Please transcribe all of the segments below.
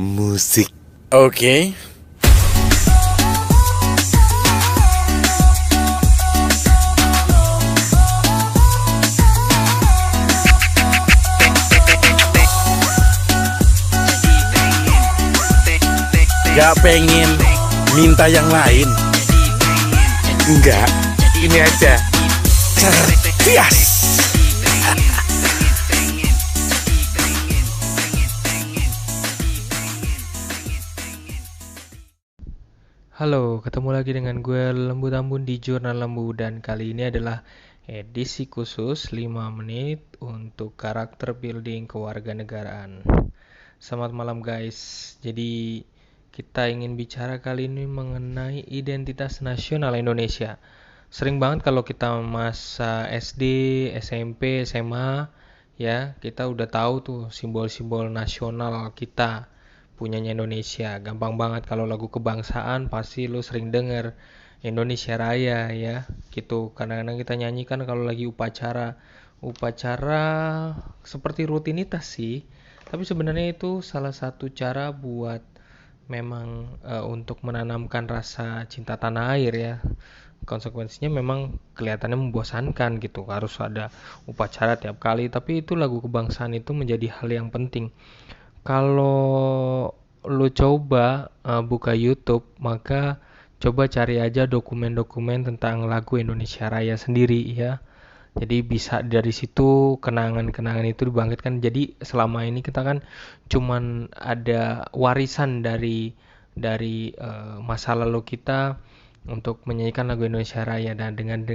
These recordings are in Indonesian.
musik. Oke. Gak pengen minta yang lain? Enggak, ini aja. Cerdas. Halo, ketemu lagi dengan gue Lembu Tambun di Jurnal Lembu, dan kali ini adalah edisi khusus 5 menit untuk karakter building kewarganegaraan. Selamat malam guys. Jadi kita ingin bicara kali ini mengenai identitas nasional Indonesia. Sering banget kalau kita masa SD, SMP, SMA ya, kita udah tahu tuh simbol-simbol nasional kita punyanya Indonesia. Gampang banget kalau lagu kebangsaan pasti lu sering denger Indonesia Raya ya, gitu. Kadang-kadang kita nyanyikan kalau lagi upacara seperti rutinitas sih. Tapi sebenarnya itu salah satu cara buat memang untuk menanamkan rasa cinta tanah air ya. Konsekuensinya memang kelihatannya membosankan gitu, harus ada upacara tiap kali, tapi itu lagu kebangsaan itu menjadi hal yang penting. Kalau lu coba buka YouTube, maka coba cari aja dokumen-dokumen tentang lagu Indonesia Raya sendiri ya. Jadi bisa dari situ kenangan-kenangan itu dibangkitkan. Jadi selama ini kita kan cuman ada warisan dari masa lalu kita untuk menyanyikan lagu Indonesia Raya, dan dengan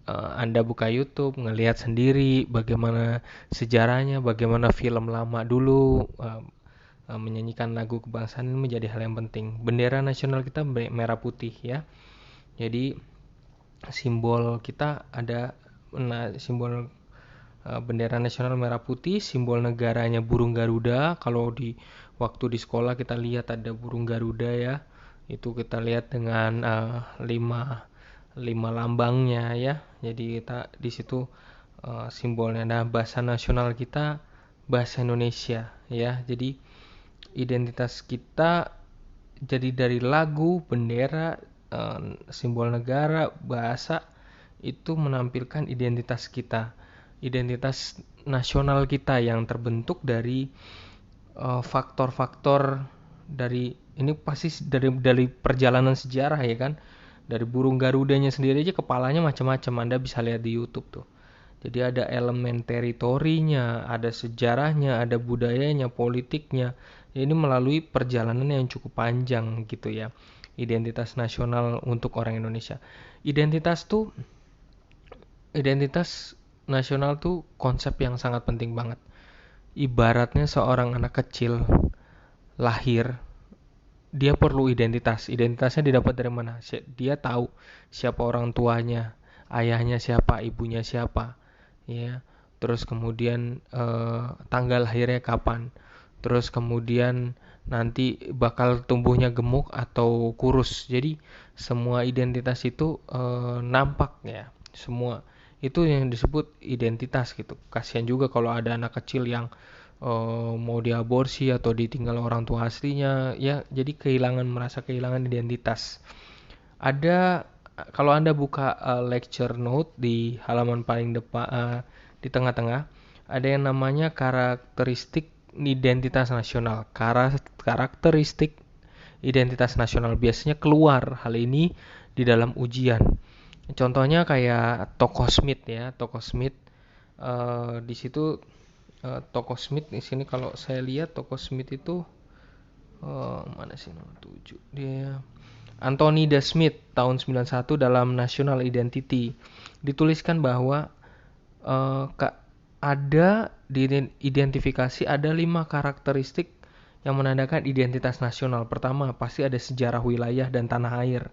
Anda buka YouTube, ngelihat sendiri bagaimana sejarahnya, bagaimana film lama dulu menyanyikan lagu kebangsaan ini menjadi hal yang penting. Bendera nasional kita merah putih ya. Jadi simbol kita ada simbol bendera nasional merah putih, simbol negaranya burung Garuda. Kalau di waktu di sekolah kita lihat ada burung Garuda ya. Itu kita lihat dengan lima lambangnya ya. Jadi kita di situ simbolnya. Nah, bahasa nasional kita bahasa Indonesia ya. Jadi identitas kita jadi dari lagu, bendera, simbol negara, bahasa, itu menampilkan identitas kita, identitas nasional kita yang terbentuk dari faktor-faktor dari ini pasti dari perjalanan sejarah ya kan. Dari burung Garudanya sendiri aja kepalanya macam-macam, Anda bisa lihat di YouTube tuh. Jadi ada elemen teritorinya, ada sejarahnya, ada budayanya, politiknya. Ini melalui perjalanan yang cukup panjang gitu ya. Identitas nasional untuk orang Indonesia. Identitas nasional tuh konsep yang sangat penting banget. Ibaratnya seorang anak kecil lahir, dia perlu identitas. Identitasnya didapat dari mana? Dia tahu siapa orang tuanya, ayahnya siapa, ibunya siapa, ya. Terus kemudian tanggal lahirnya kapan. Terus kemudian nanti bakal tumbuhnya gemuk atau kurus. Jadi semua identitas itu nampak ya. Semua itu yang disebut identitas gitu. Kasihan juga kalau ada anak kecil yang mau diaborsi atau ditinggal orang tua aslinya ya, jadi merasa kehilangan identitas. Ada, kalau Anda buka lecture note di halaman paling depan, di tengah-tengah ada yang namanya karakteristik identitas nasional. Karakteristik identitas nasional biasanya keluar hal ini di dalam ujian. Contohnya kayak tokoh Smith ya, tokoh Smith di situ. Tokoh Smith di sini kalau saya lihat tokoh Smith itu mana sih nomor 7 dia, Anthony D. Smith tahun 91 dalam National Identity dituliskan bahwa ada diidentifikasi ada 5 karakteristik yang menandakan identitas nasional. Pertama, pasti ada sejarah wilayah dan tanah air.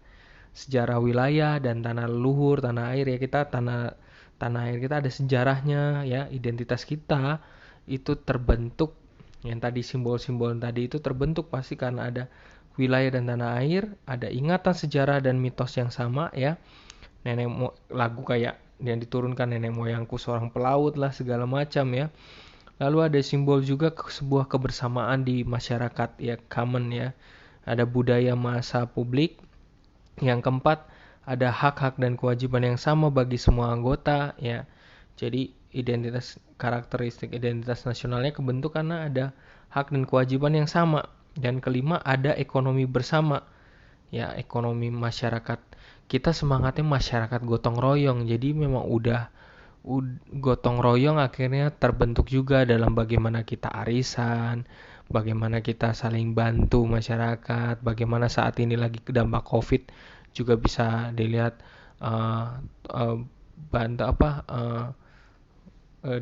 Sejarah wilayah dan tanah leluhur, tanah air ya, kita tanah air kita ada sejarahnya ya. Identitas kita itu terbentuk, yang tadi simbol-simbol tadi itu terbentuk pasti karena ada wilayah dan tanah air, ada ingatan sejarah dan mitos yang sama ya. Lagu kayak yang diturunkan nenek moyangku seorang pelaut lah segala macam ya. Lalu ada simbol juga sebuah kebersamaan di masyarakat ya, common ya. Ada budaya massa publik. Yang keempat, ada hak-hak dan kewajiban yang sama bagi semua anggota ya. Jadi karakteristik identitas nasionalnya kebentuk karena ada hak dan kewajiban yang sama. Dan kelima, ada ekonomi bersama ya, ekonomi masyarakat. Kita semangatnya masyarakat gotong royong. Jadi memang udah gotong royong akhirnya terbentuk juga dalam bagaimana kita arisan, bagaimana kita saling bantu masyarakat, bagaimana saat ini lagi dampak COVID juga bisa dilihat uh, uh, bantu apa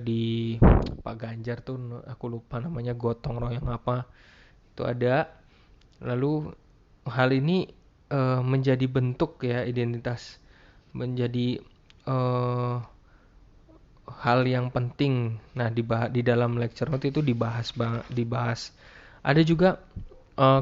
di Pak Ganjar tuh aku lupa namanya gotong royong apa itu ada. Lalu hal ini menjadi bentuk ya identitas, menjadi uh, hal yang penting. Nah, di dalam lecture note itu dibahas. Ada juga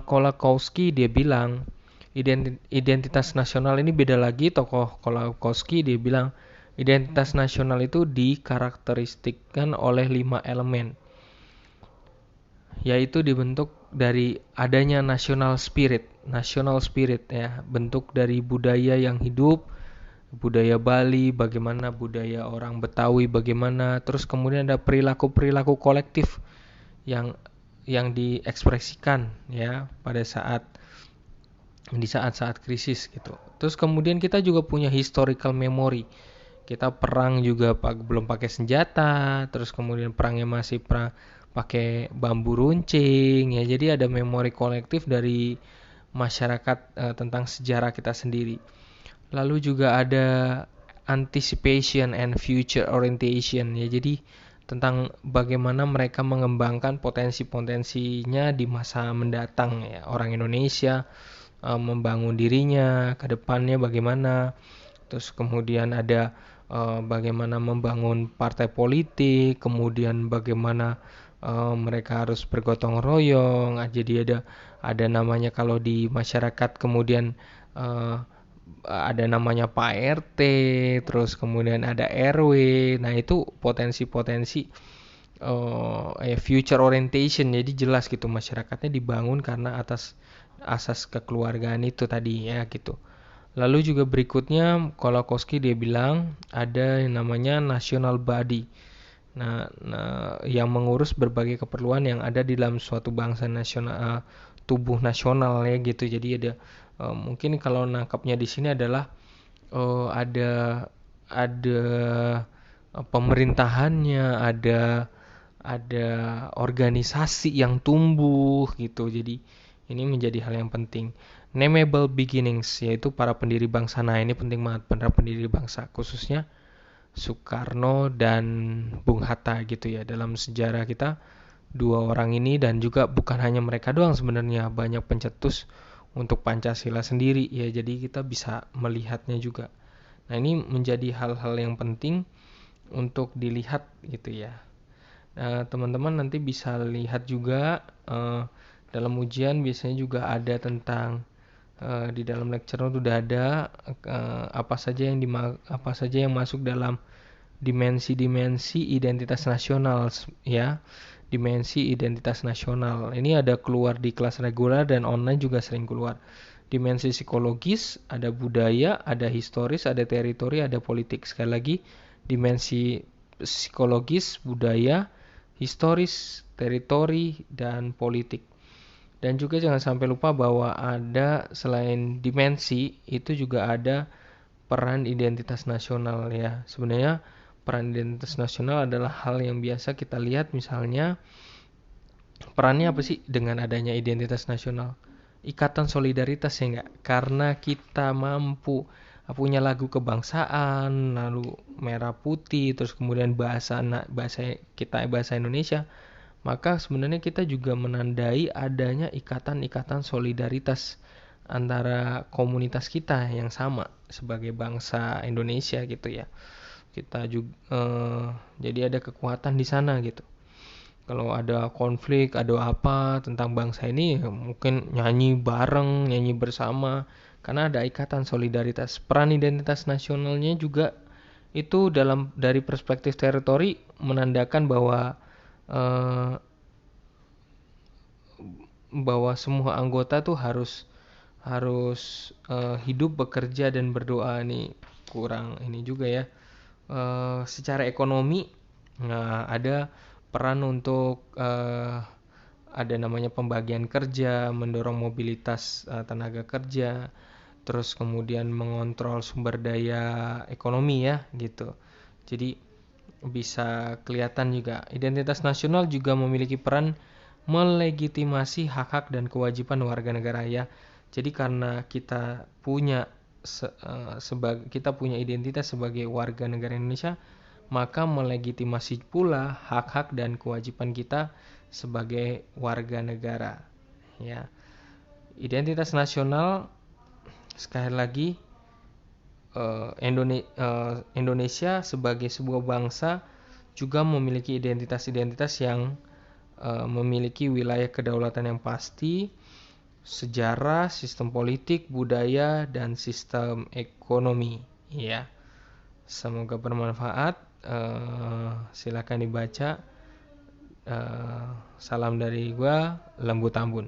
Kolakowski dia bilang identitas nasional ini beda lagi. Tokoh Kolakowski dia bilang identitas nasional itu dikarakteristikkan oleh 5 elemen, yaitu dibentuk dari adanya national spirit ya, bentuk dari budaya yang hidup, budaya Bali, bagaimana budaya orang Betawi, bagaimana terus kemudian ada perilaku-perilaku kolektif yang diekspresikan ya pada saat krisis gitu. Terus kemudian kita juga punya historical memory. Kita perang juga belum pakai senjata, terus kemudian perangnya masih pakai bambu runcing ya. Jadi ada memori kolektif dari masyarakat tentang sejarah kita sendiri. Lalu juga ada anticipation and future orientation ya. Jadi tentang bagaimana mereka mengembangkan potensi-potensinya di masa mendatang ya. Orang Indonesia membangun dirinya ke depannya bagaimana. Terus kemudian ada bagaimana membangun partai politik, kemudian bagaimana mereka harus bergotong royong. Jadi ada namanya kalau di masyarakat kemudian ada namanya Pak RT, terus kemudian ada RW. Nah, itu potensi-potensi future orientation. Jadi jelas gitu masyarakatnya dibangun karena atas asas kekeluargaan itu tadi ya gitu. Lalu juga berikutnya Kolakowski dia bilang ada yang namanya national body. Nah, yang mengurus berbagai keperluan yang ada di dalam suatu bangsa nasional, tubuh nasional ya gitu. Jadi ada mungkin kalau nangkapnya di sini adalah ada pemerintahannya, ada organisasi yang tumbuh gitu. Jadi ini menjadi hal yang penting. Nameable beginnings, yaitu para pendiri bangsa. Nah, ini penting banget, para pendiri bangsa, khususnya Soekarno dan Bung Hatta gitu ya. Dalam sejarah kita, dua orang ini dan juga bukan hanya mereka doang sebenarnya, banyak pencetus untuk Pancasila sendiri ya. Jadi kita bisa melihatnya juga. Nah, ini menjadi hal-hal yang penting untuk dilihat gitu ya. Nah, teman-teman nanti bisa lihat juga dalam ujian biasanya juga ada tentang di dalam lecture note udah ada apa saja yang masuk dalam dimensi-dimensi identitas nasional ya. Dimensi identitas nasional. Ini ada keluar di kelas reguler dan online juga sering keluar. Dimensi psikologis, ada budaya, ada historis, ada teritori, ada politik. Sekali lagi, dimensi psikologis, budaya, historis, teritori, dan politik. Dan juga jangan sampai lupa bahwa ada selain dimensi, itu juga ada peran identitas nasional ya. Sebenarnya peran identitas nasional adalah hal yang biasa kita lihat, misalnya perannya apa sih dengan adanya identitas nasional? Ikatan solidaritas ya enggak? Karena kita mampu punya lagu kebangsaan, lalu merah putih, terus kemudian bahasa kita bahasa Indonesia, maka sebenarnya kita juga menandai adanya ikatan-ikatan solidaritas antara komunitas kita yang sama sebagai bangsa Indonesia gitu ya. Kita juga jadi ada kekuatan di sana gitu. Kalau ada konflik, ada apa tentang bangsa ini, mungkin nyanyi bareng, nyanyi bersama, karena ada ikatan solidaritas. Peran identitas nasionalnya juga itu dari perspektif teritori menandakan bahwa eh, bahwa semua anggota tuh harus harus hidup, bekerja dan berdoa. Nih kurang ini juga ya. Secara ekonomi, nah ada peran untuk ada namanya pembagian kerja, mendorong mobilitas tenaga kerja, terus kemudian mengontrol sumber daya ekonomi ya gitu. Jadi bisa kelihatan juga identitas nasional juga memiliki peran melegitimasi hak-hak dan kewajiban warga negara ya. Jadi karena kita punya kita punya identitas sebagai warga negara Indonesia, maka melegitimasi pula hak-hak dan kewajiban kita sebagai warga negara ya. Identitas nasional, sekali lagi, Indonesia sebagai sebuah bangsa juga memiliki identitas-identitas yang memiliki wilayah kedaulatan yang pasti, sejarah, sistem politik, budaya, dan sistem ekonomi ya. Semoga bermanfaat. Silakan dibaca. Salam dari gua, Lembu Tambun.